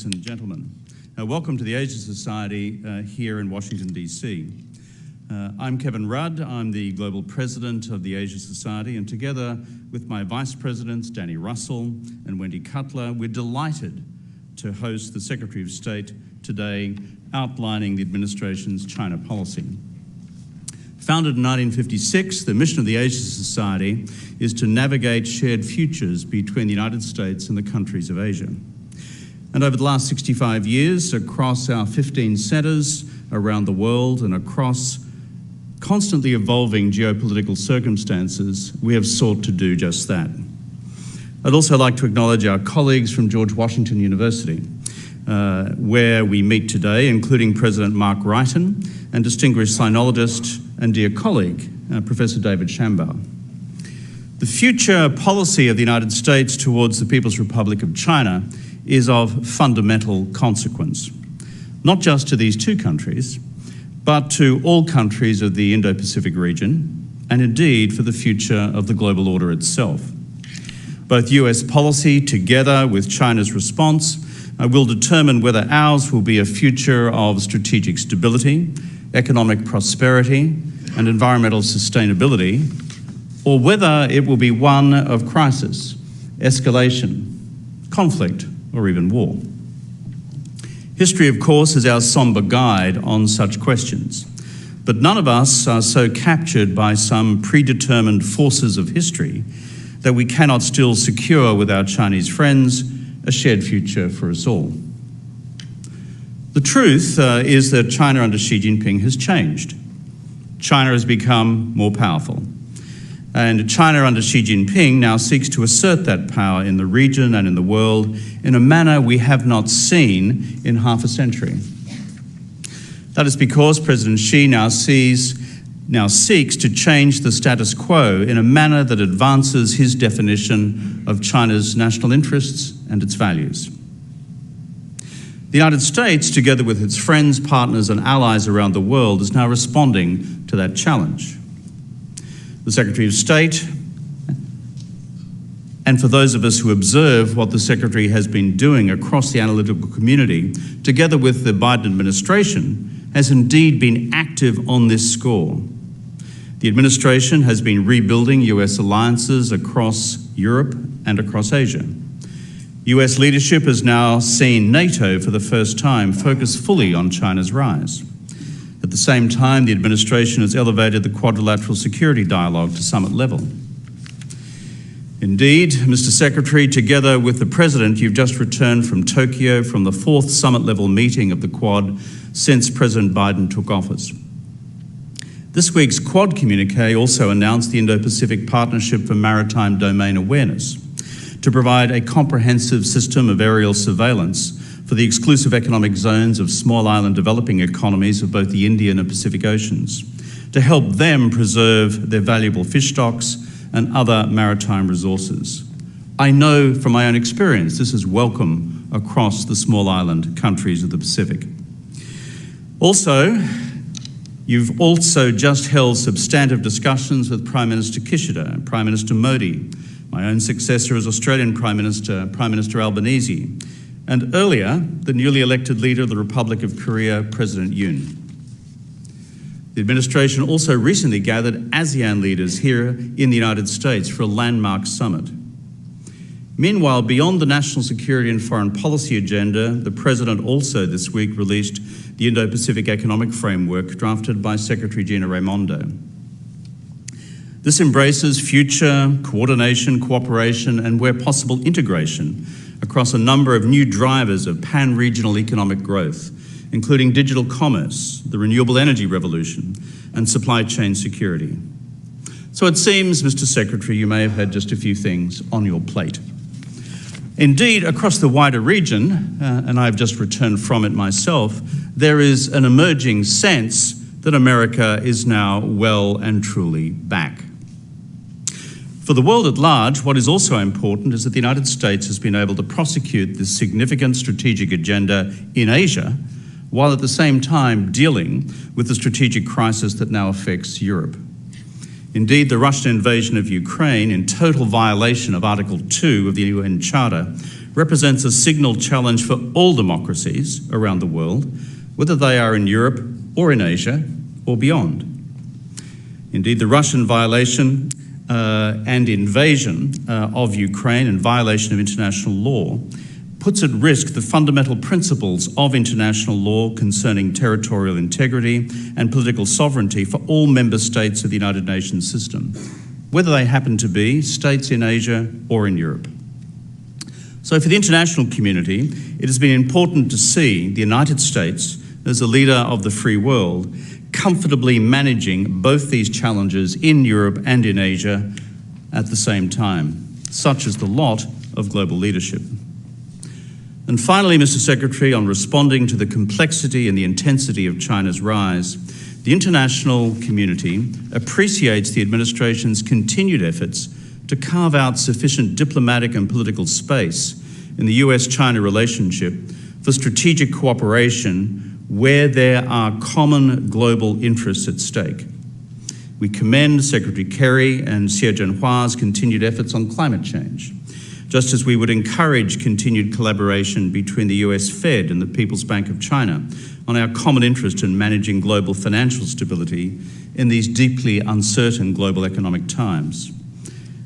And gentlemen, welcome to the Asia Society here in Washington, D.C. I'm Kevin Rudd. I'm the Global President of the Asia Society, and together with my Vice Presidents, Danny Russell and Wendy Cutler, we're delighted to host the Secretary of State today outlining the administration's China policy. Founded in 1956, the mission of the Asia Society is to navigate shared futures between the United States and the countries of Asia. And over the last 65 years, across our 15 centres around the world and across constantly evolving geopolitical circumstances, we have sought to do just that. I'd also like to acknowledge our colleagues from George Washington University, where we meet today, including President Mark Wrighton and distinguished sinologist and dear colleague, Professor David Shambaugh. The future policy of the United States towards the People's Republic of China is of fundamental consequence, not just to these two countries, but to all countries of the Indo-Pacific region, and indeed for the future of the global order itself. Both US policy, together with China's response, will determine whether ours will be a future of strategic stability, economic prosperity, and environmental sustainability, or whether it will be one of crisis, escalation, conflict, or even war. History, of course, is our somber guide on such questions, but none of us are so captured by some predetermined forces of history that we cannot still secure with our Chinese friends a shared future for us all. The truth is that China under Xi Jinping has changed. China has become more powerful. And China under Xi Jinping now seeks to assert that power in the region and in the world in a manner we have not seen in half a century. That is because President Xi now seeks to change the status quo in a manner that advances his definition of China's national interests and its values. The United States, together with its friends, partners, and allies around the world, is now responding to that challenge. The Secretary of State, and for those of us who observe what the Secretary has been doing across the analytical community, together with the Biden administration, has indeed been active on this score. The administration has been rebuilding US alliances across Europe and across Asia. US leadership has now seen NATO for the first time focus fully on China's rise. At the same time, the administration has elevated the quadrilateral security dialogue to summit level. Indeed, Mr. Secretary, together with the President, you've just returned from Tokyo from the 4th summit-level meeting of the Quad since President Biden took office. This week's Quad communique also announced the Indo-Pacific Partnership for Maritime Domain Awareness to provide a comprehensive system of aerial surveillance for the exclusive economic zones of small island developing economies of both the Indian and Pacific Oceans, to help them preserve their valuable fish stocks and other maritime resources. I know from my own experience this is welcome across the small island countries of the Pacific. Also, you've also just held substantive discussions with Prime Minister Kishida and Prime Minister Modi, my own successor as Australian Prime Minister Albanese, and earlier, the newly elected leader of the Republic of Korea, President Yoon. The administration also recently gathered ASEAN leaders here in the United States for a landmark summit. Meanwhile, beyond the national security and foreign policy agenda, the President also this week released the Indo-Pacific Economic Framework drafted by Secretary Gina Raimondo. This embraces future coordination, cooperation, and where possible integration across a number of new drivers of pan-regional economic growth, including digital commerce, the renewable energy revolution, and supply chain security. So it seems, Mr. Secretary, you may have had just a few things on your plate. Indeed, across the wider region, and I've just returned from it myself, there is an emerging sense that America is now well and truly back. For the world at large, what is also important is that the United States has been able to prosecute this significant strategic agenda in Asia, while at the same time dealing with the strategic crisis that now affects Europe. Indeed, the Russian invasion of Ukraine, in total violation of Article 2 of the UN Charter, represents a signal challenge for all democracies around the world, whether they are in Europe or in Asia or beyond. Indeed, the Russian violation and invasion of Ukraine and violation of international law puts at risk the fundamental principles of international law concerning territorial integrity and political sovereignty for all member states of the United Nations system, whether they happen to be states in Asia or in Europe. So for the international community, it has been important to see the United States as a leader of the free world comfortably managing both these challenges in Europe and in Asia at the same time. Such is the lot of global leadership. And finally, Mr. Secretary, on responding to the complexity and the intensity of China's rise, the international community appreciates the administration's continued efforts to carve out sufficient diplomatic and political space in the US-China relationship for strategic cooperation where there are common global interests at stake. We commend Secretary Kerry and Xie Zhenhua's continued efforts on climate change, just as we would encourage continued collaboration between the US Fed and the People's Bank of China on our common interest in managing global financial stability in these deeply uncertain global economic times.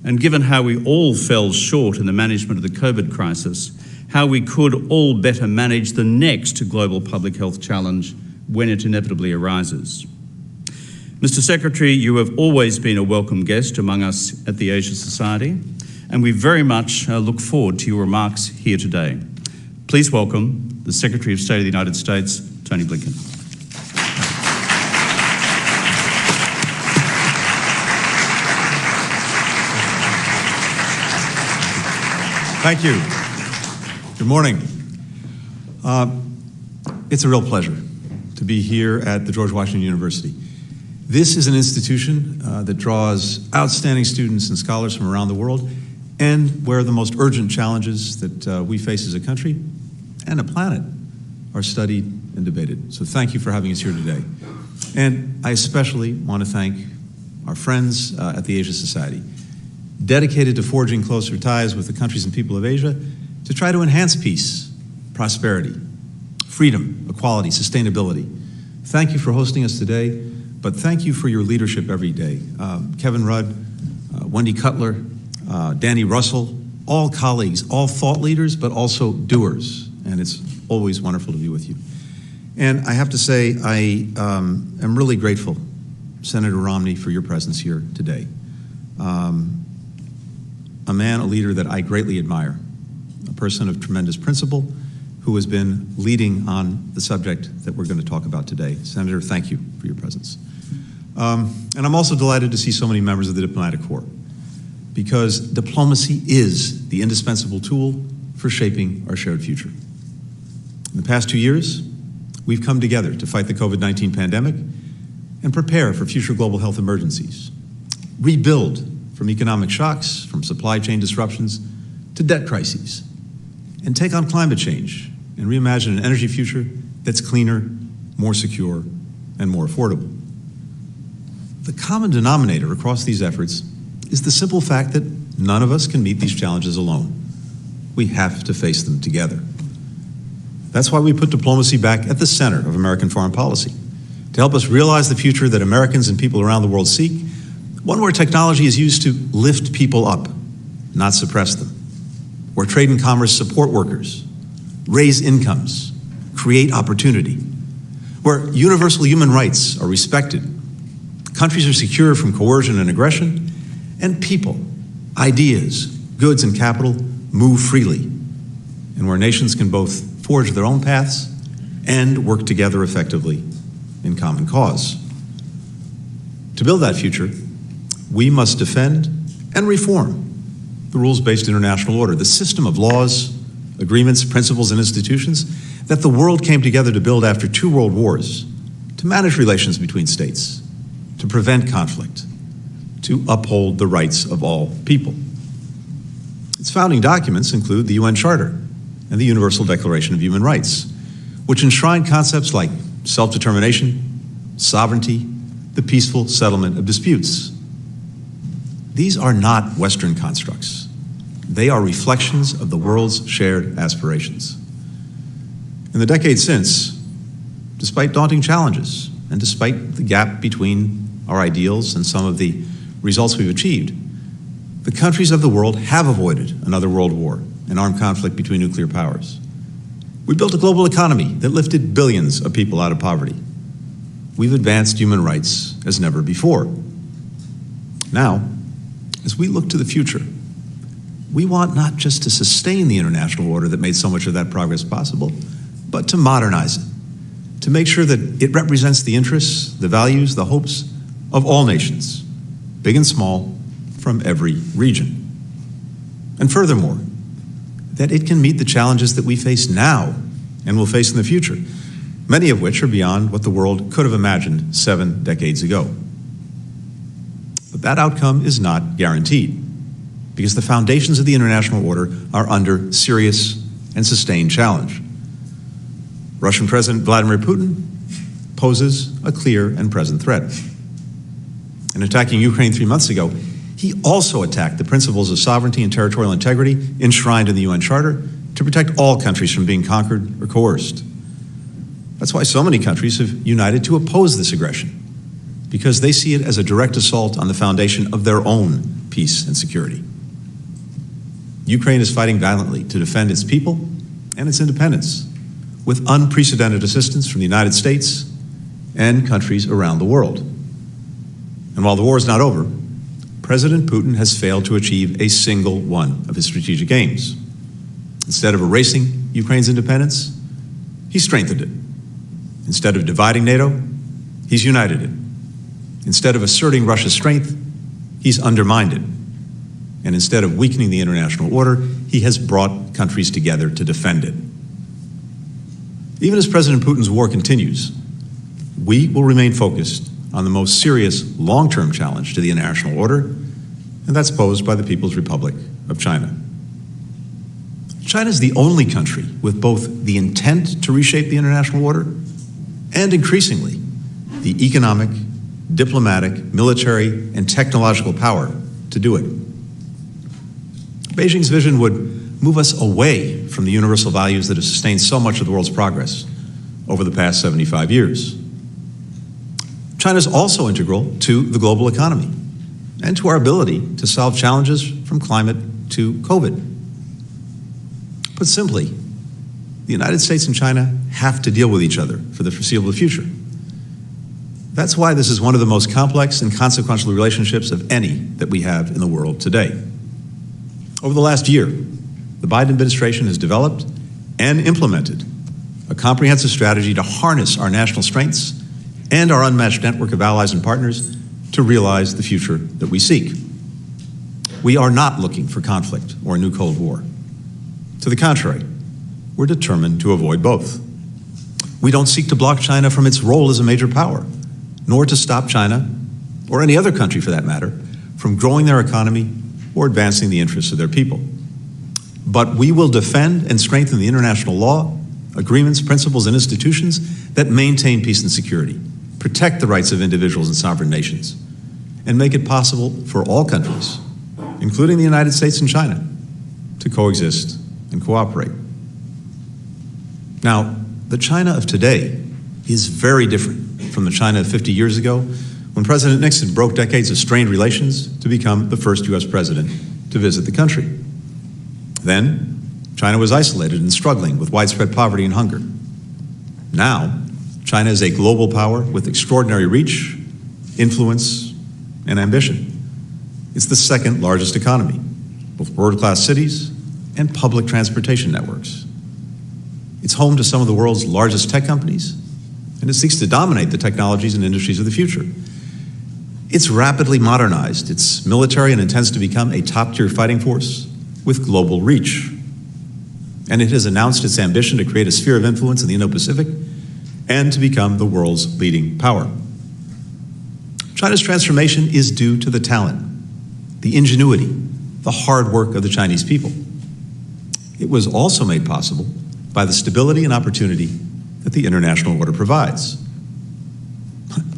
And given how we all fell short in the management of the COVID crisis, how we could all better manage the next global public health challenge when it inevitably arises. Mr. Secretary, you have always been a welcome guest among us at the Asia Society, and we very much look forward to your remarks here today. Please welcome the Secretary of State of the United States, Tony Blinken. Thank you. Good morning. It's a real pleasure to be here at the George Washington University. This is an institution that draws outstanding students and scholars from around the world, and where the most urgent challenges that we face as a country and a planet are studied and debated. So thank you for having us here today. And I especially want to thank our friends at the Asia Society, dedicated to forging closer ties with the countries and people of Asia to try to enhance peace, prosperity, freedom, equality, sustainability. Thank you for hosting us today, but thank you for your leadership every day. Kevin Rudd, Wendy Cutler, Danny Russell, all colleagues, all thought leaders, but also doers. And it's always wonderful to be with you. And I have to say, I am really grateful, Senator Romney, for your presence here today. A man, a leader that I greatly admire, a person of tremendous principle who has been leading on the subject that we're going to talk about today. Senator, thank you for your presence. And I'm also delighted to see so many members of the diplomatic corps, because diplomacy is the indispensable tool for shaping our shared future. In the past 2 years, we've come together to fight the COVID-19 pandemic and prepare for future global health emergencies, rebuild from economic shocks, from supply chain disruptions to debt crises, and take on climate change and reimagine an energy future that's cleaner, more secure, and more affordable. The common denominator across these efforts is the simple fact that none of us can meet these challenges alone. We have to face them together. That's why we put diplomacy back at the center of American foreign policy, to help us realize the future that Americans and people around the world seek, one where technology is used to lift people up, not suppress them, where trade and commerce support workers, raise incomes, create opportunity, where universal human rights are respected, countries are secure from coercion and aggression, and people, ideas, goods, and capital move freely, and where nations can both forge their own paths and work together effectively in common cause. To build that future, we must defend and reform the rules-based international order, the system of laws, agreements, principles, and institutions that the world came together to build after 2 world wars, to manage relations between states, to prevent conflict, to uphold the rights of all people. Its founding documents include the UN Charter and the Universal Declaration of Human Rights, which enshrine concepts like self-determination, sovereignty, the peaceful settlement of disputes. These are not Western constructs. They are reflections of the world's shared aspirations. In the decades since, despite daunting challenges and despite the gap between our ideals and some of the results we've achieved, the countries of the world have avoided another world war, an armed conflict between nuclear powers. We built a global economy that lifted billions of people out of poverty. We've advanced human rights as never before. Now, as we look to the future, we want not just to sustain the international order that made so much of that progress possible, but to modernize it, to make sure that it represents the interests, the values, the hopes of all nations, big and small, from every region. And furthermore, that it can meet the challenges that we face now and will face in the future, many of which are beyond what the world could have imagined 7 decades ago. But that outcome is not guaranteed, because the foundations of the international order are under serious and sustained challenge. Russian President Vladimir Putin poses a clear and present threat. In attacking Ukraine 3 months ago, he also attacked the principles of sovereignty and territorial integrity enshrined in the UN Charter to protect all countries from being conquered or coerced. That's why so many countries have united to oppose this aggression, because they see it as a direct assault on the foundation of their own peace and security. Ukraine is fighting valiantly to defend its people and its independence, with unprecedented assistance from the United States and countries around the world. And while the war is not over, President Putin has failed to achieve a single one of his strategic aims. Instead of erasing Ukraine's independence, he strengthened it. Instead of dividing NATO, he's united it. Instead of asserting Russia's strength, he's undermined it. And instead of weakening the international order, he has brought countries together to defend it. Even as President Putin's war continues, we will remain focused on the most serious long-term challenge to the international order, and that's posed by the People's Republic of China. China is the only country with both the intent to reshape the international order and, increasingly, the economic, diplomatic, military, and technological power to do it. Beijing's vision would move us away from the universal values that have sustained so much of the world's progress over the past 75 years. China is also integral to the global economy and to our ability to solve challenges from climate to COVID. Put simply, the United States and China have to deal with each other for the foreseeable future. That's why this is one of the most complex and consequential relationships of any that we have in the world today. Over the last year, the Biden administration has developed and implemented a comprehensive strategy to harness our national strengths and our unmatched network of allies and partners to realize the future that we seek. We are not looking for conflict or a new Cold War. To the contrary, we're determined to avoid both. We don't seek to block China from its role as a major power, nor to stop China, or any other country for that matter, from growing their economy or advancing the interests of their people. But we will defend and strengthen the international law, agreements, principles, and institutions that maintain peace and security, protect the rights of individuals and sovereign nations, and make it possible for all countries, including the United States and China, to coexist and cooperate. Now, the China of today is very different from the China of 50 years ago, when President Nixon broke decades of strained relations to become the first U.S. president to visit the country. Then, China was isolated and struggling with widespread poverty and hunger. Now, China is a global power with extraordinary reach, influence, and ambition. It's the second largest economy, with world-class cities and public transportation networks. It's home to some of the world's largest tech companies, and it seeks to dominate the technologies and industries of the future. It's rapidly modernized its military and intends to become a top-tier fighting force with global reach. And it has announced its ambition to create a sphere of influence in the Indo-Pacific and to become the world's leading power. China's transformation is due to the talent, the ingenuity, the hard work of the Chinese people. It was also made possible by the stability and opportunity that the international order provides.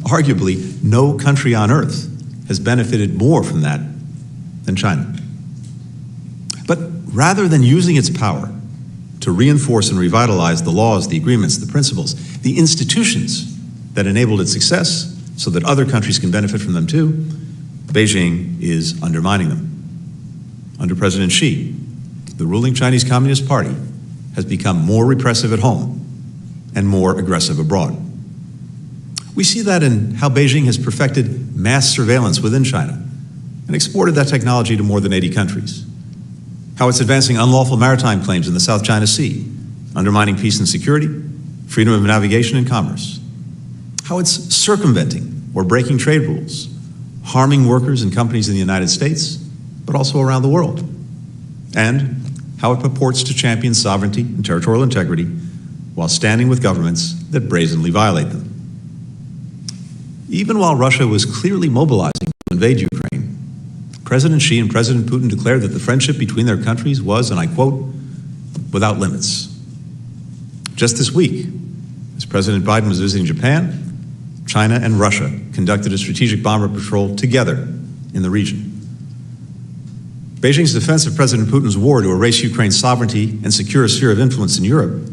Arguably, no country on earth has benefited more from that than China. But rather than using its power to reinforce and revitalize the laws, the agreements, the principles, the institutions that enabled its success so that other countries can benefit from them too, Beijing is undermining them. Under President Xi, the ruling Chinese Communist Party has become more repressive at home and more aggressive abroad. We see that in how Beijing has perfected mass surveillance within China and exported that technology to more than 80 countries. How it's advancing unlawful maritime claims in the South China Sea, undermining peace and security, freedom of navigation and commerce. How it's circumventing or breaking trade rules, harming workers and companies in the United States, but also around the world. And how it purports to champion sovereignty and territorial integrity while standing with governments that brazenly violate them. Even while Russia was clearly mobilizing to invade Ukraine, President Xi and President Putin declared that the friendship between their countries was, and I quote, without limits. Just this week, as President Biden was visiting Japan, China and Russia conducted a strategic bomber patrol together in the region. Beijing's defense of President Putin's war to erase Ukraine's sovereignty and secure a sphere of influence in Europe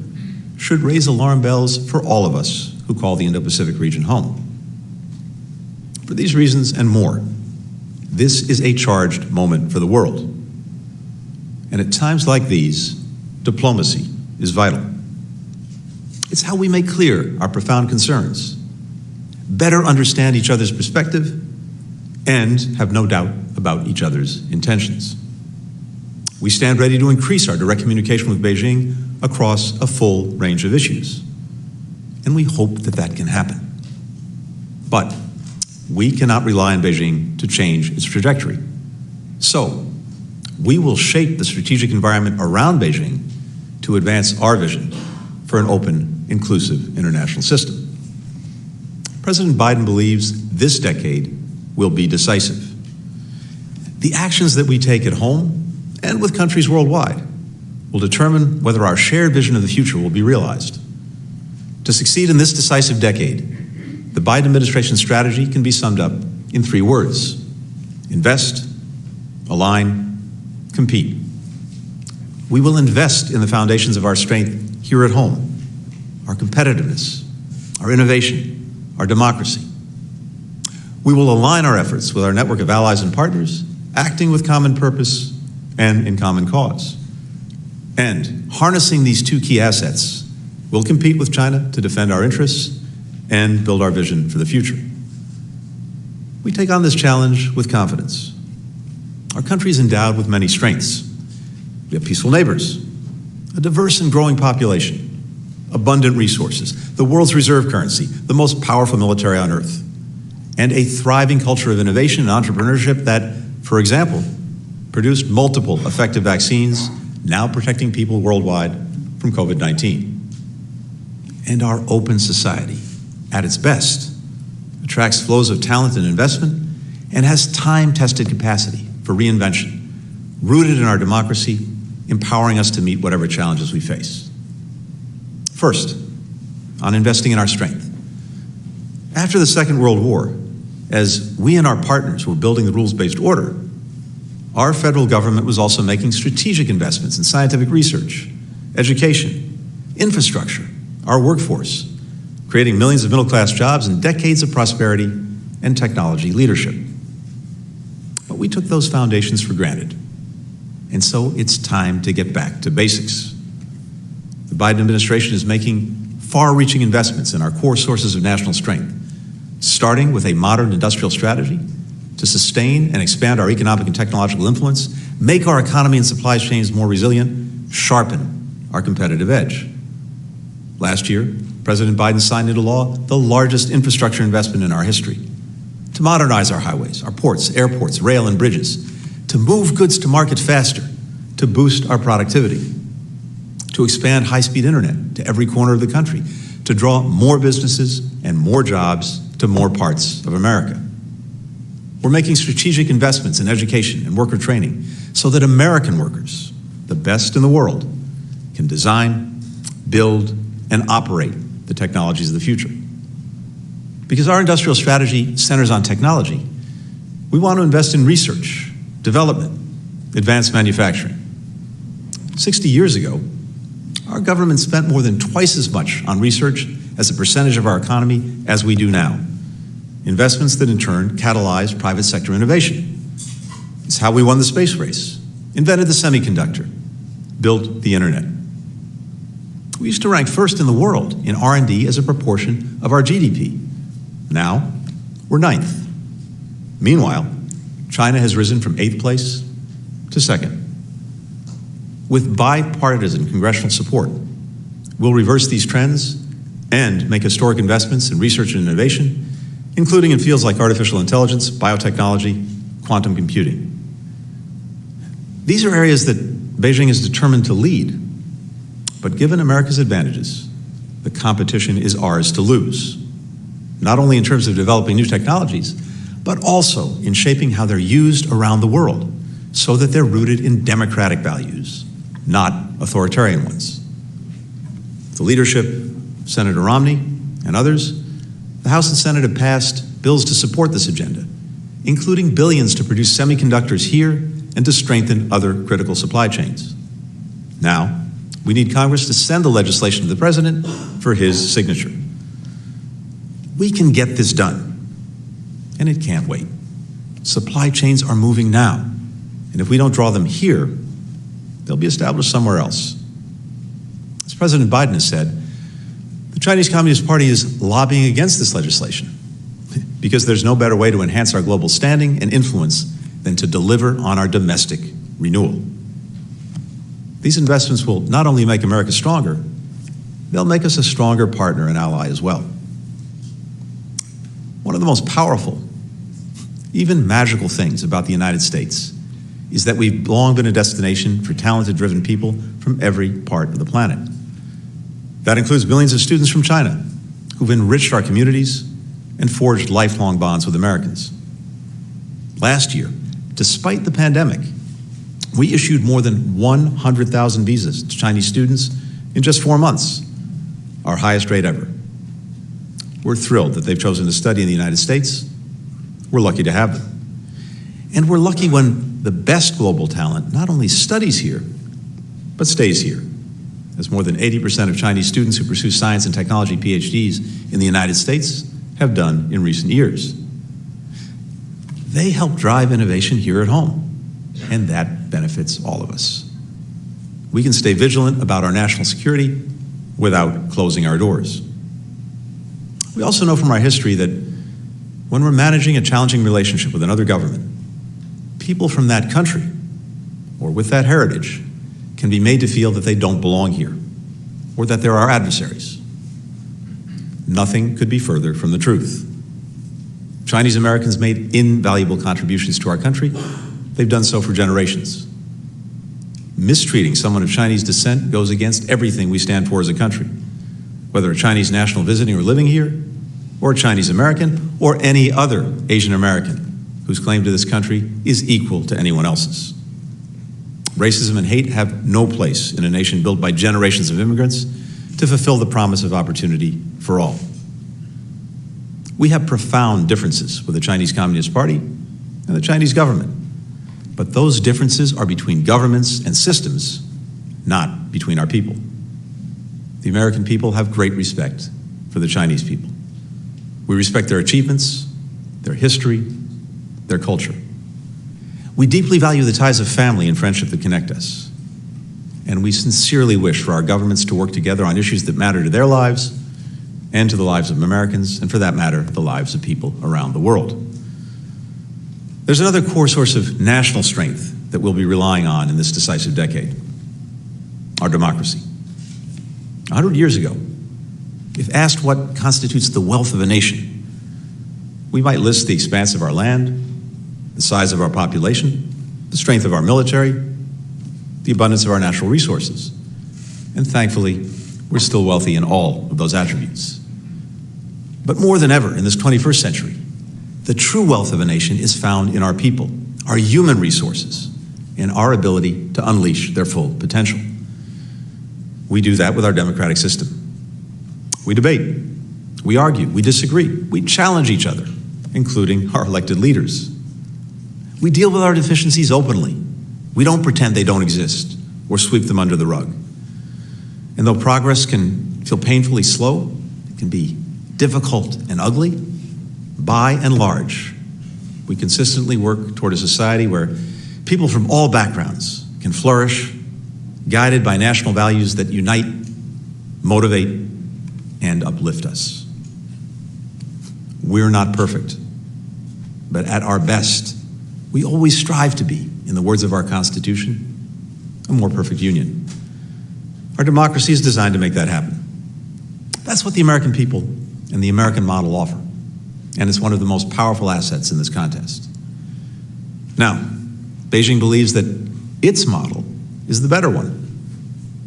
should raise alarm bells for all of us who call the Indo-Pacific region home. For these reasons and more, this is a charged moment for the world. And at times like these, diplomacy is vital. It's how we make clear our profound concerns, better understand each other's perspective, and have no doubt about each other's intentions. We stand ready to increase our direct communication with Beijing across a full range of issues. And we hope that that can happen. But we cannot rely on Beijing to change its trajectory. So, we will shape the strategic environment around Beijing to advance our vision for an open, inclusive international system. President Biden believes this decade will be decisive. The actions that we take at home and with countries worldwide will determine whether our shared vision of the future will be realized. To succeed in this decisive decade, the Biden administration strategy can be summed up in 3 words: invest, align, compete. We will invest in the foundations of our strength here at home, our competitiveness, our innovation, our democracy. We will align our efforts with our network of allies and partners, acting with common purpose and in common cause. And harnessing these 2 key assets, we'll compete with China to defend our interests and build our vision for the future. We take on this challenge with confidence. Our country is endowed with many strengths. We have peaceful neighbors, a diverse and growing population, abundant resources, the world's reserve currency, the most powerful military on earth, and a thriving culture of innovation and entrepreneurship that, for example, produced multiple effective vaccines, now protecting people worldwide from COVID-19. And our open society, at its best, attracts flows of talent and investment and has time-tested capacity for reinvention, rooted in our democracy, empowering us to meet whatever challenges we face. First, on investing in our strength. After the Second World War, as we and our partners were building the rules-based order, our federal government was also making strategic investments in scientific research, education, infrastructure, our workforce, creating millions of middle-class jobs and decades of prosperity and technology leadership. But we took those foundations for granted. And so it's time to get back to basics. The Biden administration is making far-reaching investments in our core sources of national strength, starting with a modern industrial strategy to sustain and expand our economic and technological influence, make our economy and supply chains more resilient, sharpen our competitive edge. Last year, President Biden signed into law the largest infrastructure investment in our history to modernize our highways, our ports, airports, rail, and bridges, to move goods to market faster, to boost our productivity, to expand high-speed internet to every corner of the country, to draw more businesses and more jobs to more parts of America. We're making strategic investments in education and worker training so that American workers, the best in the world, can design, build, and operate the technologies of the future. Because our industrial strategy centers on technology, we want to invest in research, development, advanced manufacturing. 60 years ago, our government spent more than twice as much on research as a percentage of our economy as we do now. Investments that in turn catalyzed private sector innovation. It's how we won the space race, invented the semiconductor, built the internet. We used to rank first in the world in R&D as a proportion of our GDP. Now, we're ninth. Meanwhile, China has risen from 8th place to 2nd. With bipartisan congressional support, we'll reverse these trends and make historic investments in research and innovation, including in fields like artificial intelligence, biotechnology, quantum computing. These are areas that Beijing is determined to lead, but given America's advantages, the competition is ours to lose, not only in terms of developing new technologies, but also in shaping how they're used around the world so that they're rooted in democratic values, not authoritarian ones. The leadership, Senator Romney and others, the House and Senate have passed bills to support this agenda, including billions to produce semiconductors here and to strengthen other critical supply chains. Now, we need Congress to send the legislation to the President for his signature. We can get this done, and it can't wait. Supply chains are moving now, and if we don't draw them here, they'll be established somewhere else. As President Biden has said, the Chinese Communist Party is lobbying against this legislation because there's no better way to enhance our global standing and influence than to deliver on our domestic renewal. These investments will not only make America stronger, they'll make us a stronger partner and ally as well. One of the most powerful, even magical things about the United States is that we've long been a destination for talented, driven people from every part of the planet. That includes millions of students from China who've enriched our communities and forged lifelong bonds with Americans. Last year, despite the pandemic, we issued more than 100,000 visas to Chinese students in just 4 months, our highest rate ever. We're thrilled that they've chosen to study in the United States. We're lucky to have them. And we're lucky when the best global talent not only studies here, but stays here, as more than 80% of Chinese students who pursue science and technology PhDs in the United States have done in recent years. They help drive innovation here at home, and that benefits all of us. We can stay vigilant about our national security without closing our doors. We also know from our history that when we're managing a challenging relationship with another government, people from that country or with that heritage can be made to feel that they don't belong here or that they're our adversaries. Nothing could be further from the truth. Chinese Americans made invaluable contributions to our country. They've done so for generations. Mistreating someone of Chinese descent goes against everything we stand for as a country, whether a Chinese national visiting or living here, or a Chinese American, or any other Asian American whose claim to this country is equal to anyone else's. Racism and hate have no place in a nation built by generations of immigrants to fulfill the promise of opportunity for all. We have profound differences with the Chinese Communist Party and the Chinese government, but those differences are between governments and systems, not between our people. The American people have great respect for the Chinese people. We respect their achievements, their history, their culture. We deeply value the ties of family and friendship that connect us. And we sincerely wish for our governments to work together on issues that matter to their lives and to the lives of Americans, and for that matter, the lives of people around the world. There's another core source of national strength that we'll be relying on in this decisive decade: our democracy. 100 years ago, if asked what constitutes the wealth of a nation, we might list the expanse of our land, the size of our population, the strength of our military, the abundance of our natural resources. And thankfully, we're still wealthy in all of those attributes. But more than ever in this 21st century, the true wealth of a nation is found in our people, our human resources, and our ability to unleash their full potential. We do that with our democratic system. We debate, we argue, we disagree, we challenge each other, including our elected leaders. We deal with our deficiencies openly. We don't pretend they don't exist or sweep them under the rug. And though progress can feel painfully slow, it can be difficult and ugly, by and large, we consistently work toward a society where people from all backgrounds can flourish, guided by national values that unite, motivate, and uplift us. We're not perfect, but at our best, we always strive to be, in the words of our Constitution, a more perfect union. Our democracy is designed to make that happen. That's what the American people and the American model offer, and it's one of the most powerful assets in this contest. Now, Beijing believes that its model is the better one,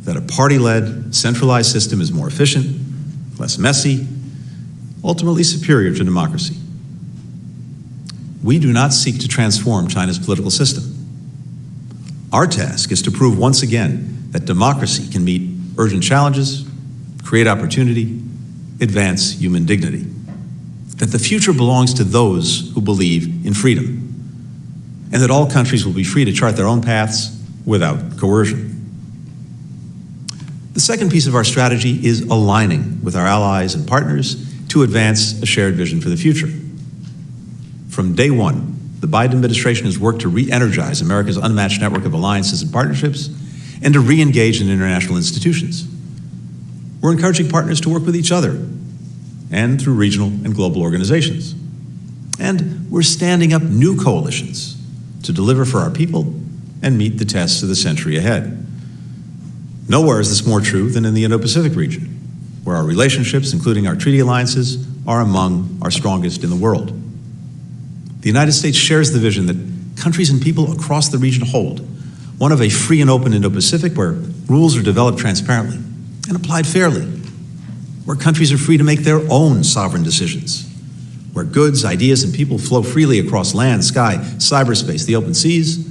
that a party-led, centralized system is more efficient, less messy, ultimately superior to democracy. We do not seek to transform China's political system. Our task is to prove once again that democracy can meet urgent challenges, create opportunity, advance human dignity, that the future belongs to those who believe in freedom, and that all countries will be free to chart their own paths without coercion. The second piece of our strategy is aligning with our allies and partners to advance a shared vision for the future. From day one, the Biden administration has worked to re-energize America's unmatched network of alliances and partnerships and to re-engage in international institutions. We're encouraging partners to work with each other and through regional and global organizations. And we're standing up new coalitions to deliver for our people and meet the tests of the century ahead. Nowhere is this more true than in the Indo-Pacific region, where our relationships, including our treaty alliances, are among our strongest in the world. The United States shares the vision that countries and people across the region hold, one of a free and open Indo-Pacific where rules are developed transparently and applied fairly, where countries are free to make their own sovereign decisions, where goods, ideas, and people flow freely across land, sky, cyberspace, the open seas,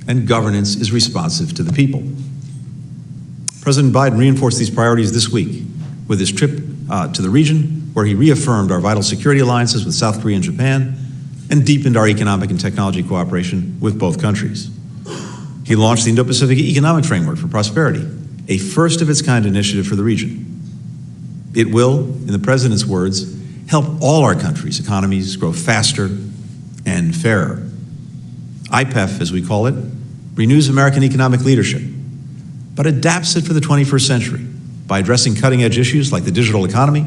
and governance is responsive to the people. President Biden reinforced these priorities this week with his trip to the region, where he reaffirmed our vital security alliances with South Korea and Japan and deepened our economic and technology cooperation with both countries. He launched the Indo-Pacific Economic Framework for Prosperity, a first-of-its-kind initiative for the region. It will, in the President's words, help all our countries' economies grow faster and fairer. IPEF, as we call it, renews American economic leadership, but adapts it for the 21st century by addressing cutting-edge issues like the digital economy,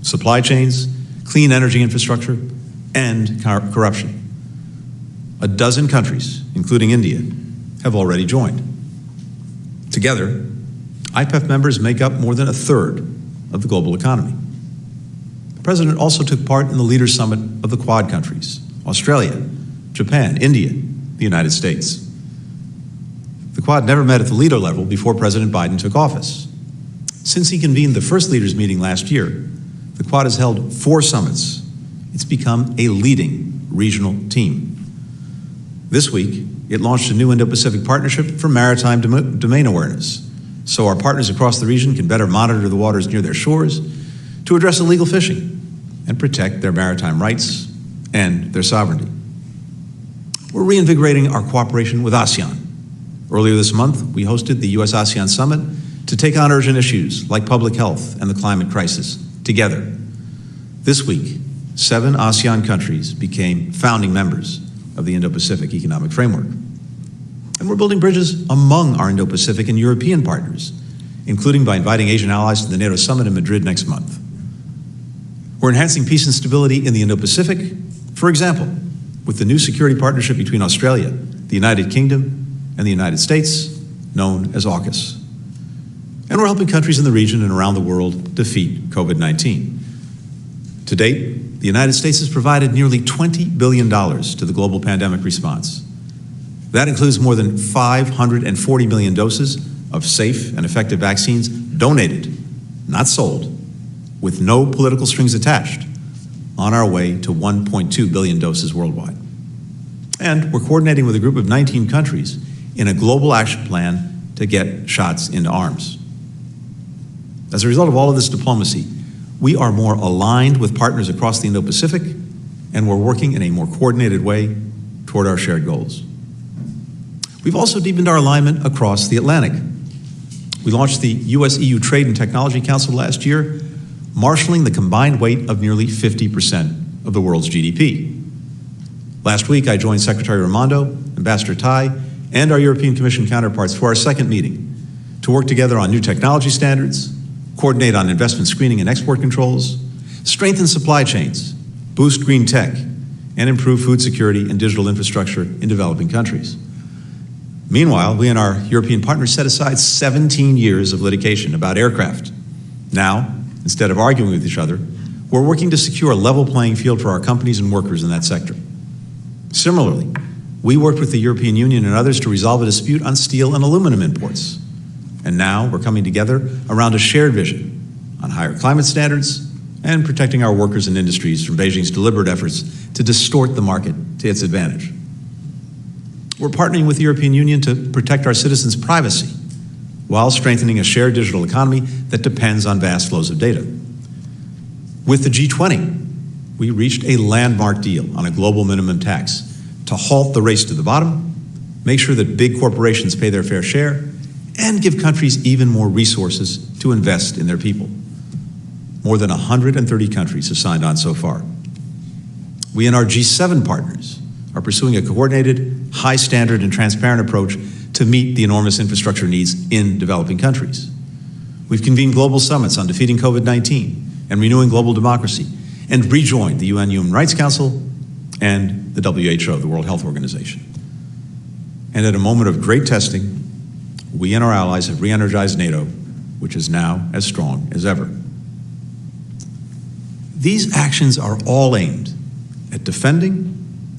supply chains, clean energy infrastructure, and corruption. A dozen countries, including India, have already joined. Together, IPEF members make up more than a third of the global economy. The President also took part in the Leaders' Summit of the Quad countries, Australia, Japan, India, the United States. The Quad never met at the leader level before President Biden took office. Since he convened the first leaders meeting last year, the Quad has held 4 summits. It's become a leading regional team. This week, it launched a new Indo-Pacific partnership for maritime domain awareness, so our partners across the region can better monitor the waters near their shores to address illegal fishing and protect their maritime rights and their sovereignty. We're reinvigorating our cooperation with ASEAN. Earlier this month, we hosted the U.S.-ASEAN Summit to take on urgent issues like public health and the climate crisis together. This week, 7 ASEAN countries became founding members of the Indo-Pacific Economic Framework. And we're building bridges among our Indo-Pacific and European partners, including by inviting Asian allies to the NATO Summit in Madrid next month. We're enhancing peace and stability in the Indo-Pacific, for example, with the new security partnership between Australia, the United Kingdom, and the United States, known as AUKUS. And we're helping countries in the region and around the world defeat COVID-19. To date, the United States has provided nearly $20 billion to the global pandemic response. That includes more than 540 million doses of safe and effective vaccines donated, not sold, with no political strings attached, on our way to 1.2 billion doses worldwide. And we're coordinating with a group of 19 countries in a global action plan to get shots into arms. As a result of all of this diplomacy, we are more aligned with partners across the Indo-Pacific, and we're working in a more coordinated way toward our shared goals. We've also deepened our alignment across the Atlantic. We launched the US-EU Trade and Technology Council last year, marshaling the combined weight of nearly 50% of the world's GDP. Last week, I joined Secretary Raimondo, Ambassador Tai, and our European Commission counterparts for our second meeting to work together on new technology standards, coordinate on investment screening and export controls, strengthen supply chains, boost green tech, and improve food security and digital infrastructure in developing countries. Meanwhile, we and our European partners set aside 17 years of litigation about aircraft. Now, instead of arguing with each other, we're working to secure a level playing field for our companies and workers in that sector. Similarly, we worked with the European Union and others to resolve a dispute on steel and aluminum imports. And now we're coming together around a shared vision on higher climate standards and protecting our workers and industries from Beijing's deliberate efforts to distort the market to its advantage. We're partnering with the European Union to protect our citizens' privacy while strengthening a shared digital economy that depends on vast flows of data. With the G20, we reached a landmark deal on a global minimum tax to halt the race to the bottom, make sure that big corporations pay their fair share, and give countries even more resources to invest in their people. More than 130 countries have signed on so far. We and our G7 partners are pursuing a coordinated, high standard and transparent approach to meet the enormous infrastructure needs in developing countries. We've convened global summits on defeating COVID-19 and renewing global democracy, and rejoined the UN Human Rights Council and the WHO, the World Health Organization. And at a moment of great testing, we and our allies have re-energized NATO, which is now as strong as ever. These actions are all aimed at defending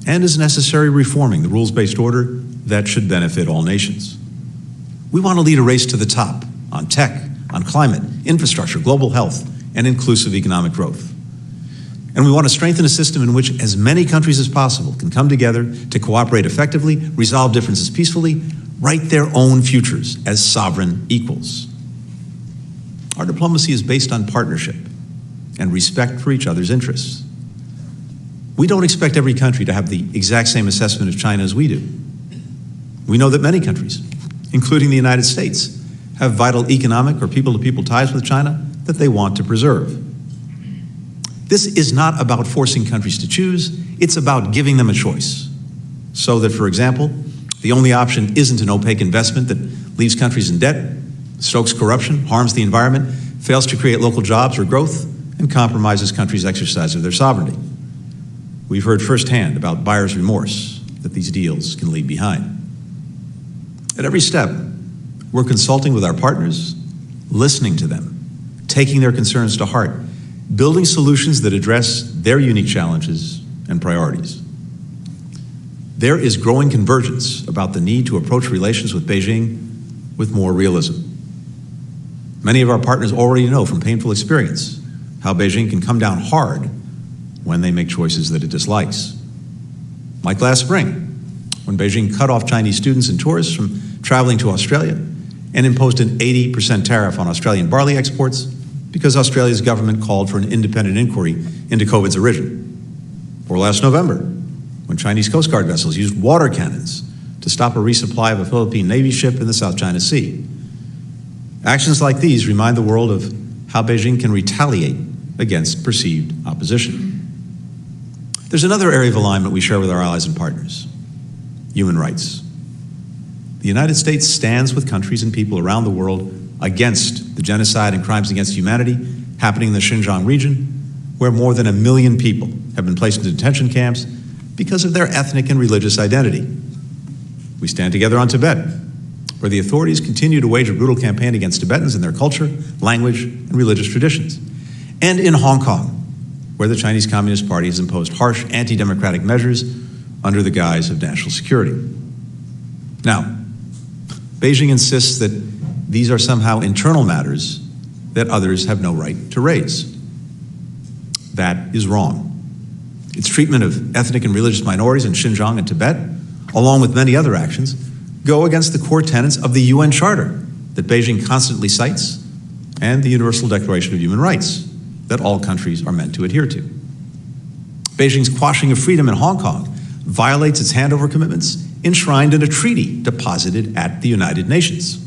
and, as necessary, reforming the rules-based order that should benefit all nations. We want to lead a race to the top on tech, on climate, infrastructure, global health, and inclusive economic growth. And we want to strengthen a system in which as many countries as possible can come together to cooperate effectively, resolve differences peacefully, write their own futures as sovereign equals. Our diplomacy is based on partnership and respect for each other's interests. We don't expect every country to have the exact same assessment of China as we do. We know that many countries, including the United States, have vital economic or people-to-people ties with China that they want to preserve. This is not about forcing countries to choose, it's about giving them a choice. So that, for example, the only option isn't an opaque investment that leaves countries in debt, stokes corruption, harms the environment, fails to create local jobs or growth, and compromises countries' exercise of their sovereignty. We've heard firsthand about buyer's remorse that these deals can leave behind. At every step, we're consulting with our partners, listening to them, taking their concerns to heart, building solutions that address their unique challenges and priorities. There is growing convergence about the need to approach relations with Beijing with more realism. Many of our partners already know from painful experience how Beijing can come down hard when they make choices that it dislikes. Like last spring, when Beijing cut off Chinese students and tourists from traveling to Australia and imposed an 80% tariff on Australian barley exports because Australia's government called for an independent inquiry into COVID's origin. Or last November, when Chinese Coast Guard vessels used water cannons to stop a resupply of a Philippine Navy ship in the South China Sea. Actions like these remind the world of how Beijing can retaliate against perceived opposition. There's another area of alignment we share with our allies and partners: human rights. The United States stands with countries and people around the world against the genocide and crimes against humanity happening in the Xinjiang region, where more than 1 million people have been placed in detention camps because of their ethnic and religious identity. We stand together on Tibet, where the authorities continue to wage a brutal campaign against Tibetans and their culture, language, and religious traditions. And in Hong Kong, where the Chinese Communist Party has imposed harsh anti-democratic measures under the guise of national security. Now, Beijing insists that these are somehow internal matters that others have no right to raise. That is wrong. Its treatment of ethnic and religious minorities in Xinjiang and Tibet, along with many other actions, go against the core tenets of the UN Charter that Beijing constantly cites and the Universal Declaration of Human Rights that all countries are meant to adhere to. Beijing's quashing of freedom in Hong Kong violates its handover commitments enshrined in a treaty deposited at the United Nations.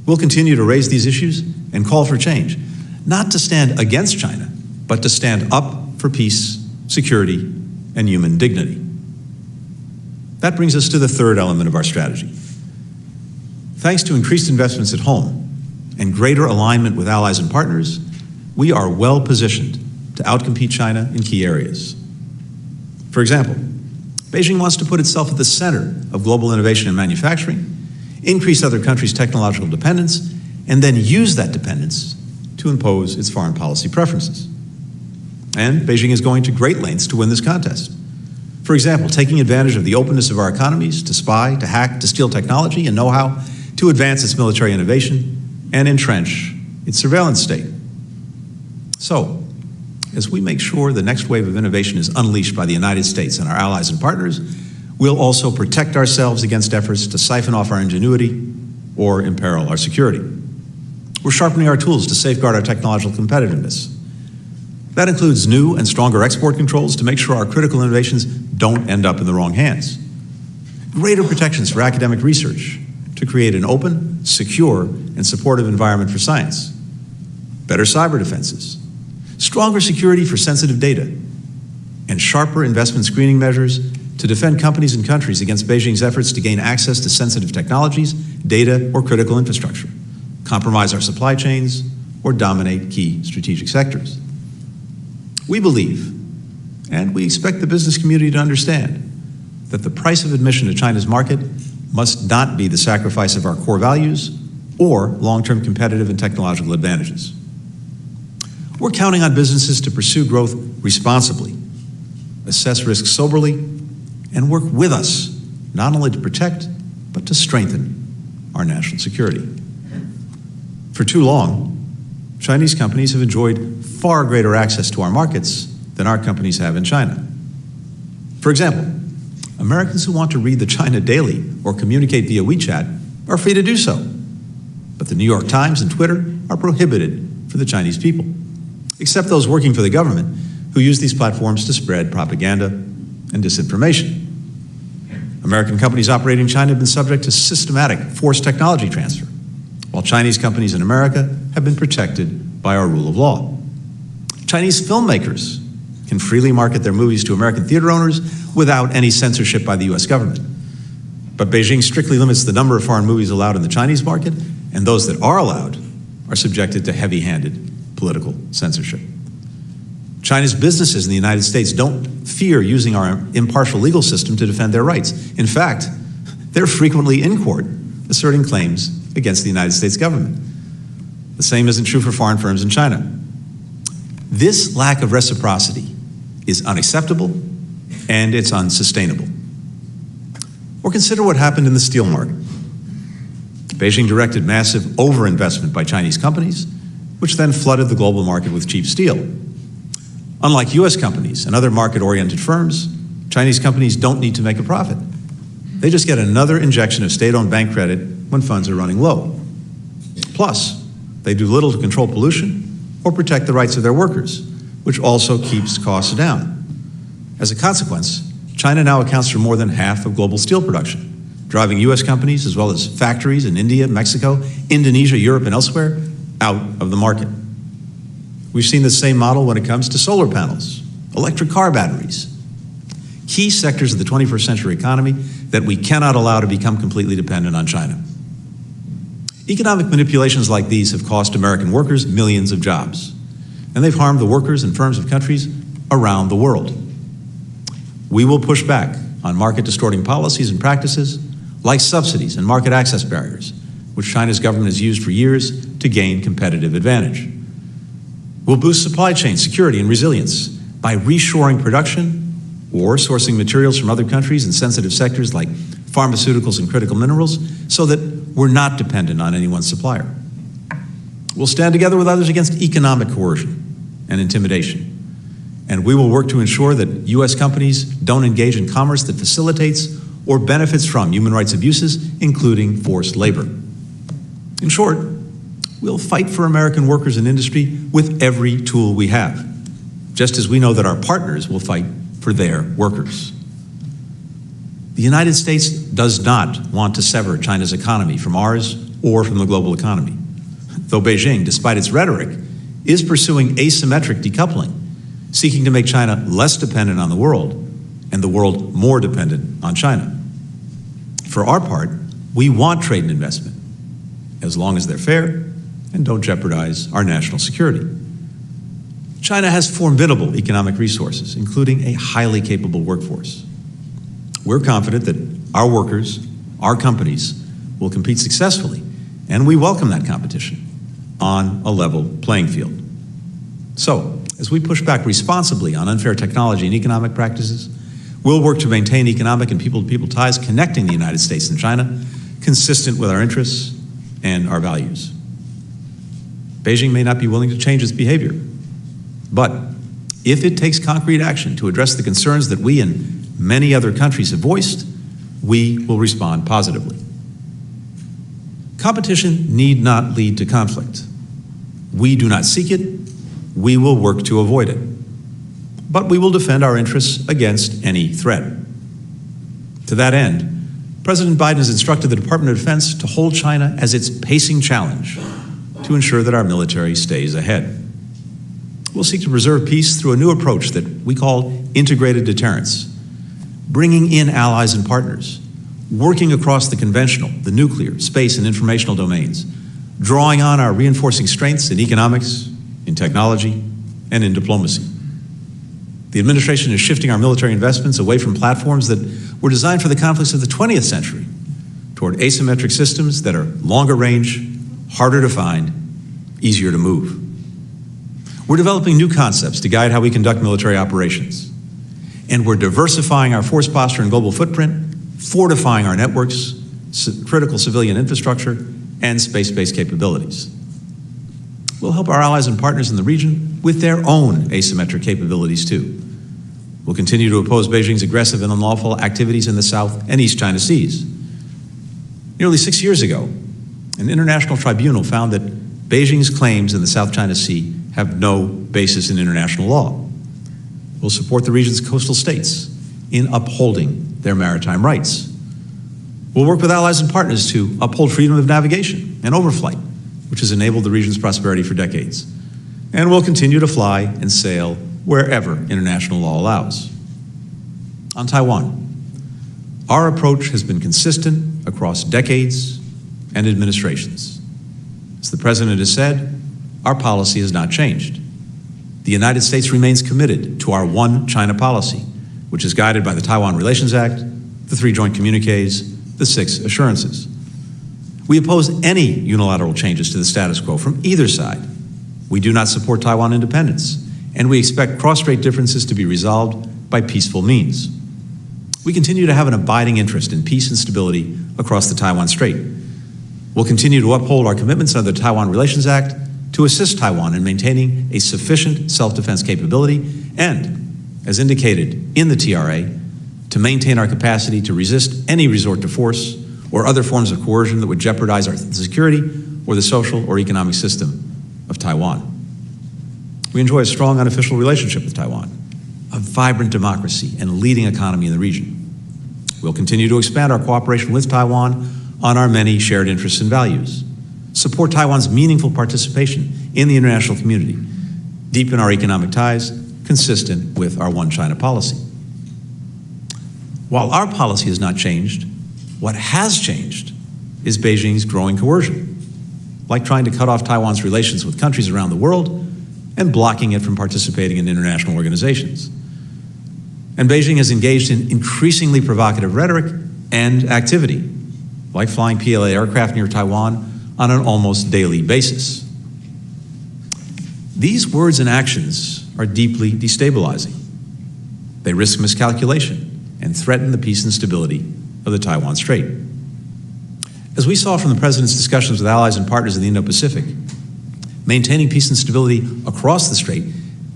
We'll continue to raise these issues and call for change, not to stand against China, but to stand up for peace, security, and human dignity. That brings us to the third element of our strategy. Thanks to increased investments at home and greater alignment with allies and partners, we are well positioned to outcompete China in key areas. For example, Beijing wants to put itself at the center of global innovation and manufacturing, increase other countries' technological dependence, and then use that dependence to impose its foreign policy preferences. And Beijing is going to great lengths to win this contest. For example, taking advantage of the openness of our economies to spy, to hack, to steal technology and know-how, to advance its military innovation and entrench its surveillance state. So, as we make sure the next wave of innovation is unleashed by the United States and our allies and partners, we'll also protect ourselves against efforts to siphon off our ingenuity or imperil our security. We're sharpening our tools to safeguard our technological competitiveness. That includes new and stronger export controls to make sure our critical innovations don't end up in the wrong hands. Greater protections for academic research to create an open, secure, and supportive environment for science. Better cyber defenses. Stronger security for sensitive data. And sharper investment screening measures to defend companies and countries against Beijing's efforts to gain access to sensitive technologies, data, or critical infrastructure, compromise our supply chains, or dominate key strategic sectors. We believe, and we expect the business community to understand, that the price of admission to China's market must not be the sacrifice of our core values or long-term competitive and technological advantages. We're counting on businesses to pursue growth responsibly, assess risks soberly, and work with us, not only to protect, but to strengthen our national security. For too long, Chinese companies have enjoyed far greater access to our markets than our companies have in China. For example, Americans who want to read the China Daily or communicate via WeChat are free to do so. But the New York Times and Twitter are prohibited for the Chinese people, except those working for the government who use these platforms to spread propaganda and disinformation. American companies operating in China have been subject to systematic forced technology transfer, while Chinese companies in America have been protected by our rule of law. Chinese filmmakers can freely market their movies to American theater owners without any censorship by the US government. But Beijing strictly limits the number of foreign movies allowed in the Chinese market, and those that are allowed are subjected to heavy-handed political censorship. China's businesses in the United States don't fear using our impartial legal system to defend their rights. In fact, they're frequently in court asserting claims against the United States government. The same isn't true for foreign firms in China. This lack of reciprocity is unacceptable and it's unsustainable. Or consider what happened in the steel market. Beijing directed massive overinvestment by Chinese companies, which then flooded the global market with cheap steel. Unlike US companies and other market-oriented firms, Chinese companies don't need to make a profit. They just get another injection of state-owned bank credit when funds are running low. Plus, they do little to control pollution or protect the rights of their workers, which also keeps costs down. As a consequence, China now accounts for more than half of global steel production, driving US companies as well as factories in India, Mexico, Indonesia, Europe, and elsewhere out of the market. We've seen the same model when it comes to solar panels, electric car batteries, key sectors of the 21st century economy that we cannot allow to become completely dependent on China. Economic manipulations like these have cost American workers millions of jobs, and they've harmed the workers and firms of countries around the world. We will push back on market-distorting policies and practices like subsidies and market access barriers, which China's government has used for years to gain competitive advantage. We'll boost supply chain security and resilience by reshoring production or sourcing materials from other countries in sensitive sectors like pharmaceuticals and critical minerals so that we're not dependent on any one supplier. We'll stand together with others against economic coercion and intimidation. And we will work to ensure that US companies don't engage in commerce that facilitates or benefits from human rights abuses, including forced labor. In short, we'll fight for American workers and industry with every tool we have, just as we know that our partners will fight for their workers. The United States does not want to sever China's economy from ours or from the global economy. Though Beijing, despite its rhetoric, is pursuing asymmetric decoupling, seeking to make China less dependent on the world and the world more dependent on China. For our part, we want trade and investment, as long as they're fair and don't jeopardize our national security. China has formidable economic resources, including a highly capable workforce. We're confident that our workers, our companies, will compete successfully, and we welcome that competition on a level playing field. So, as we push back responsibly on unfair technology and economic practices, we'll work to maintain economic and people-to-people ties connecting the United States and China, consistent with our interests and our values. Beijing may not be willing to change its behavior, but if it takes concrete action to address the concerns that we and many other countries have voiced, we will respond positively. Competition need not lead to conflict. We do not seek it. We will work to avoid it. But we will defend our interests against any threat. To that end, President Biden has instructed the Department of Defense to hold China as its pacing challenge to ensure that our military stays ahead. We'll seek to preserve peace through a new approach that we call integrated deterrence, bringing in allies and partners, working across the conventional, the nuclear, space, and informational domains, drawing on our reinforcing strengths in economics, in technology, and in diplomacy. The administration is shifting our military investments away from platforms that were designed for the conflicts of the 20th century toward asymmetric systems that are longer range, harder to find, easier to move. We're developing new concepts to guide how we conduct military operations. And we're diversifying our force posture and global footprint, fortifying our networks, critical civilian infrastructure, and space-based capabilities. We'll help our allies and partners in the region with their own asymmetric capabilities, too. We'll continue to oppose Beijing's aggressive and unlawful activities in the South and East China Seas. Nearly 6 years ago, an international tribunal found that Beijing's claims in the South China Sea have no basis in international law. We'll support the region's coastal states in upholding their maritime rights. We'll work with allies and partners to uphold freedom of navigation and overflight, which has enabled the region's prosperity for decades. And we'll continue to fly and sail wherever international law allows. On Taiwan, our approach has been consistent across decades and administrations. As the President has said, our policy has not changed. The United States remains committed to our One China policy, which is guided by the Taiwan Relations Act, the 3 joint communiques, the 6 assurances. We oppose any unilateral changes to the status quo from either side. We do not support Taiwan independence, and we expect cross-strait differences to be resolved by peaceful means. We continue to have an abiding interest in peace and stability across the Taiwan Strait. We'll continue to uphold our commitments under the Taiwan Relations Act to assist Taiwan in maintaining a sufficient self-defense capability and, as indicated in the TRA, to maintain our capacity to resist any resort to force or other forms of coercion that would jeopardize our security or the social or economic system of Taiwan. We enjoy a strong unofficial relationship with Taiwan, a vibrant democracy and a leading economy in the region. We'll continue to expand our cooperation with Taiwan on our many shared interests and values, support Taiwan's meaningful participation in the international community, deepen our economic ties consistent with our One China policy. While our policy has not changed, what has changed is Beijing's growing coercion, like trying to cut off Taiwan's relations with countries around the world and blocking it from participating in international organizations. And Beijing has engaged in increasingly provocative rhetoric and activity, like flying PLA aircraft near Taiwan on an almost daily basis. These words and actions are deeply destabilizing. They risk miscalculation and threaten the peace and stability of the Taiwan Strait. As we saw from the President's discussions with allies and partners in the Indo-Pacific, maintaining peace and stability across the Strait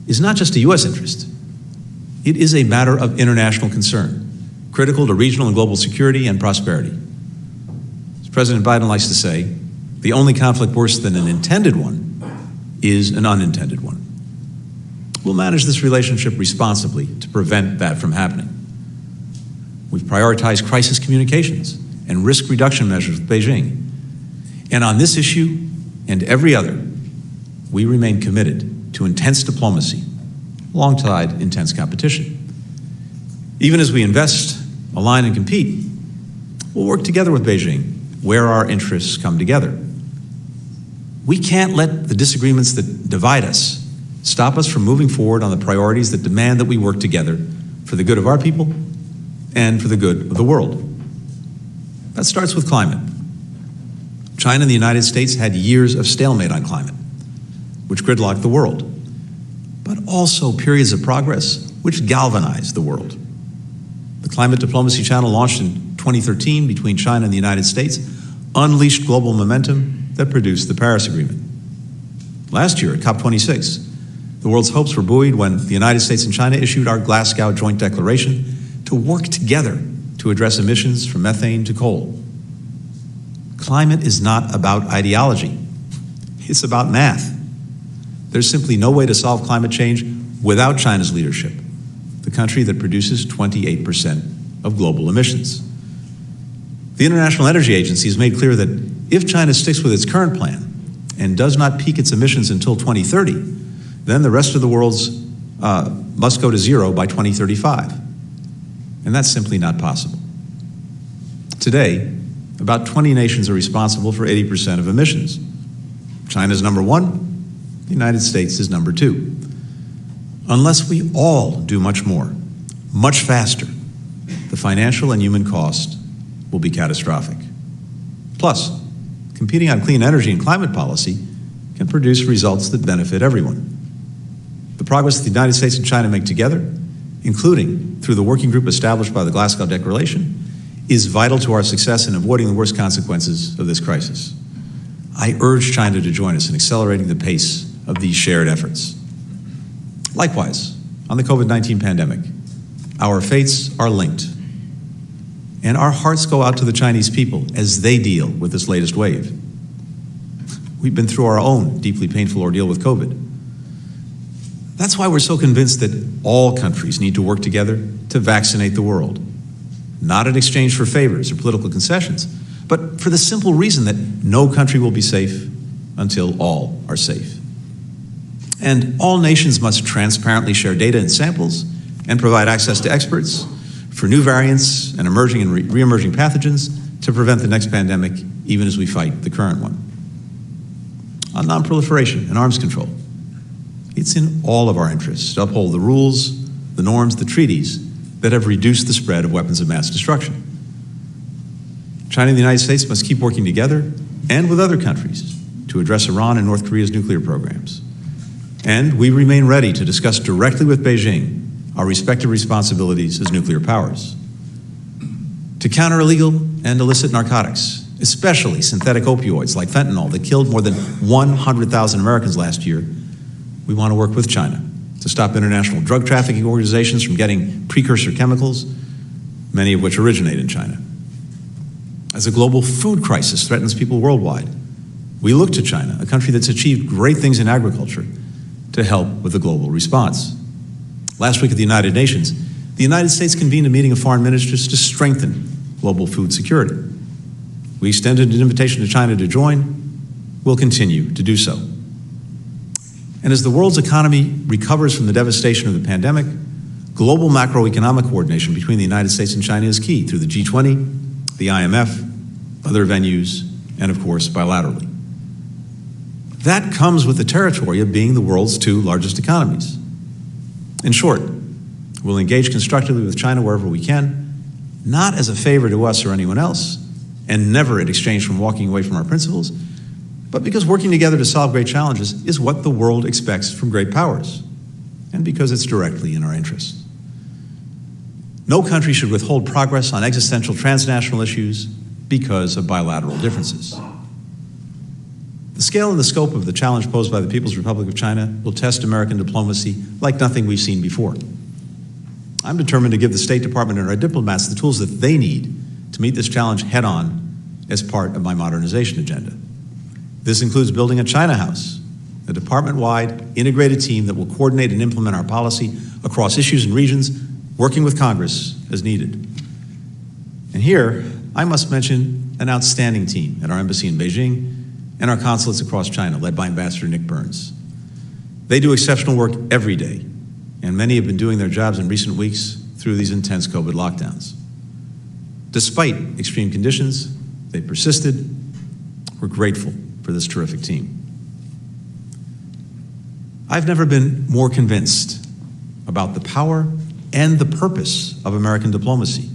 is not just a U.S. interest. It is a matter of international concern, critical to regional and global security and prosperity. As President Biden likes to say, the only conflict worse than an intended one is an unintended one. We'll manage this relationship responsibly to prevent that from happening. We've prioritized crisis communications and risk reduction measures with Beijing. And on this issue and every other, we remain committed to intense diplomacy alongside intense competition. Even as we invest, align, and compete, we'll work together with Beijing where our interests come together. We can't let the disagreements that divide us stop us from moving forward on the priorities that demand that we work together for the good of our people and for the good of the world. That starts with climate. China and the United States had years of stalemate on climate, which gridlocked the world, but also periods of progress which galvanized the world. The Climate Diplomacy Channel, launched in 2013 between China and the United States, unleashed global momentum that produced the Paris Agreement. Last year at COP26, the world's hopes were buoyed when the United States and China issued our Glasgow Joint Declaration to work together to address emissions from methane to coal. Climate is not about ideology. It's about math. There's simply no way to solve climate change without China's leadership, the country that produces 28% of global emissions. The International Energy Agency has made clear that if China sticks with its current plan and does not peak its emissions until 2030, then the rest of the world's must go to zero by 2035. And that's simply not possible. Today, about 20 nations are responsible for 80% of emissions. China's number one, the United States is number two. Unless we all do much more, much faster, the financial and human cost will be catastrophic. Plus, competing on clean energy and climate policy can produce results that benefit everyone. The progress that the United States and China make together, including through the working group established by the Glasgow Declaration, is vital to our success in avoiding the worst consequences of this crisis. I urge China to join us in accelerating the pace of these shared efforts. Likewise, on the COVID-19 pandemic, our fates are linked, and our hearts go out to the Chinese people as they deal with this latest wave. We've been through our own deeply painful ordeal with COVID. That's why we're so convinced that all countries need to work together to vaccinate the world, not in exchange for favors or political concessions, but for the simple reason that no country will be safe until all are safe. And all nations must transparently share data and samples and provide access to experts for new variants and emerging and re-emerging pathogens to prevent the next pandemic, even as we fight the current one. On non-proliferation and arms control, it's in all of our interests to uphold the rules, the norms, the treaties that have reduced the spread of weapons of mass destruction. China and the United States must keep working together and with other countries to address Iran and North Korea's nuclear programs. And we remain ready to discuss directly with Beijing our respective responsibilities as nuclear powers. To counter illegal and illicit narcotics, especially synthetic opioids like fentanyl that killed more than 100,000 Americans last year, we want to work with China to stop international drug trafficking organizations from getting precursor chemicals, many of which originate in China. As a global food crisis threatens people worldwide, we look to China, a country that's achieved great things in agriculture, to help with the global response. Last week at the United Nations, the United States convened a meeting of foreign ministers to strengthen global food security. We extended an invitation to China to join. We'll continue to do so. And as the world's economy recovers from the devastation of the pandemic, global macroeconomic coordination between the United States and China is key through the G20, the IMF, other venues, and of course, bilaterally. That comes with the territory of being the world's two largest economies. In short, we'll engage constructively with China wherever we can, not as a favor to us or anyone else, and never in exchange from walking away from our principles, but because working together to solve great challenges is what the world expects from great powers, and because it's directly in our interest. No country should withhold progress on existential transnational issues because of bilateral differences. The scale and the scope of the challenge posed by the People's Republic of China will test American diplomacy like nothing we've seen before. I'm determined to give the State Department and our diplomats the tools that they need to meet this challenge head-on as part of my modernization agenda. This includes building a China House, a department-wide integrated team that will coordinate and implement our policy across issues and regions, working with Congress as needed. And here, I must mention an outstanding team at our embassy in Beijing and our consulates across China, led by Ambassador Nick Burns. They do exceptional work every day, and many have been doing their jobs in recent weeks through these intense COVID lockdowns. Despite extreme conditions, they persisted. We're grateful for this terrific team. I've never been more convinced about the power and the purpose of American diplomacy,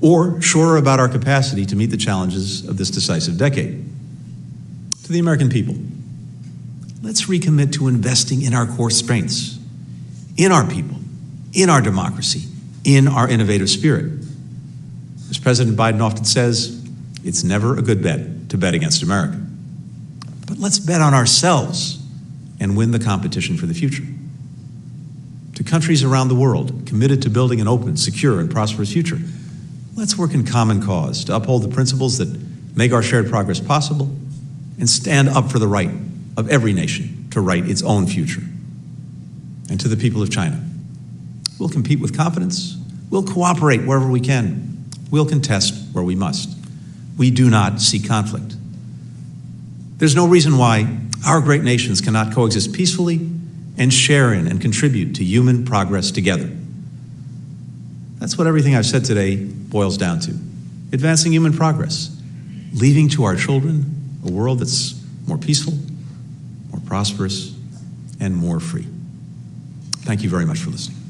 or surer about our capacity to meet the challenges of this decisive decade. To the American people, let's recommit to investing in our core strengths, in our people, in our democracy, in our innovative spirit. As President Biden often says, it's never a good bet to bet against America. But let's bet on ourselves and win the competition for the future. To countries around the world committed to building an open, secure, and prosperous future, let's work in common cause to uphold the principles that make our shared progress possible and stand up for the right of every nation to write its own future. And to the people of China, we'll compete with confidence, we'll cooperate wherever we can, we'll contest where we must. We do not seek conflict. There's no reason why our great nations cannot coexist peacefully and share in and contribute to human progress together. That's what everything I've said today boils down to. Advancing human progress, leaving to our children a world that's more peaceful, more prosperous, and more free. Thank you very much for listening.